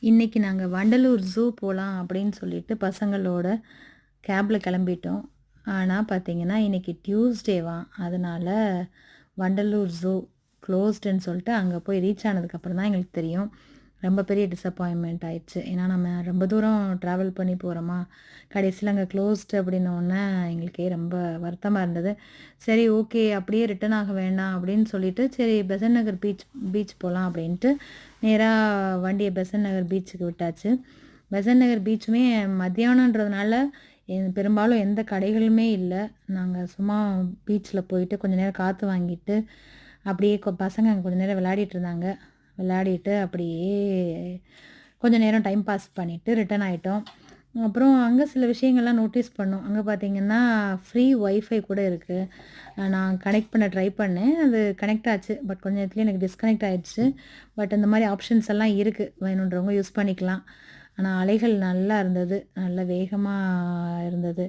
இன்னைக்கு நாங்க வண்டலூர் ஜூ போலாம் அப்படின்னு சொல்லிட்டு பசங்களோட கேப்ல கிளம்பிட்டோம். ஆனா பார்த்தீங்கன்னா, இன்னைக்கு டியூஸ்டேவாம். அதனால வண்டலூர் ஜூ க்ளோஸ்டுன்னு சொல்லிட்டு அங்க போய் ரீச் ஆனதுக்கப்புறம் தான் எங்களுக்கு தெரியும். ரொம்ப பெரிய டிசப்பாயின்ட்மென்ட் ஆயிடுச்சு. ஏன்னா நம்ம ரொம்ப தூரம் ட்ராவல் பண்ணி போறோமா, கடைசியில அங்க க்ளோஸ்டு அப்படின்னோனே எங்களுக்கே ரொம்ப வருத்தமா இருந்தது. சரி ஓகே அப்படியே ரிட்டர்ன் ஆக வேண்டாம் அப்படின்னு சொல்லிட்டு, சரி பெசன்ட் நகர் பீச் பீச் போலாம் அப்படின்ட்டு நேரா வண்டிய பெசன்ட் நகர் பீச்சுக்கு விட்டாச்சு. பெசன்ட் நகர் பீச்சுமே மத்தியானன்றதுனால பெரும்பாலும் எந்த கடைகளுமே இல்ல. நாங்க சும்மா பீச்ல போயிட்டு கொஞ்ச நேரம் காத்து வாங்கிட்டு, அப்படியே பசங்க அங்க கொஞ்ச நேரம் விளையாடிட்டு இருந்தாங்க. விளையாடிட்டு அப்படியே கொஞ்ச நேரம் டைம் பாஸ் பண்ணிட்டு ரிட்டர்ன் ஆயிட்டோம். அப்புறம் அங்க சில விஷயங்கள்லாம் நோட்டீஸ் பண்ணோம். அங்க பார்த்தீங்கன்னா, ஃப்ரீ வைஃபை கூட இருக்கு. நான் கனெக்ட் பண்ண ட்ரை பண்ணேன். அது கனெக்ட் ஆச்சு. பட் கொஞ்ச நேரத்திலேயே எனக்கு டிஸ்கனெக்ட் ஆயிடுச்சு. பட் இந்த மாரி ஆப்ஷன்ஸ் எல்லாம் இருக்கு. வேணுன்றவங்க யூஸ் பண்ணிக்கலாம். ஆனா அலைகள் நல்லா இருந்தது. நல்ல வேகமா இருந்தது.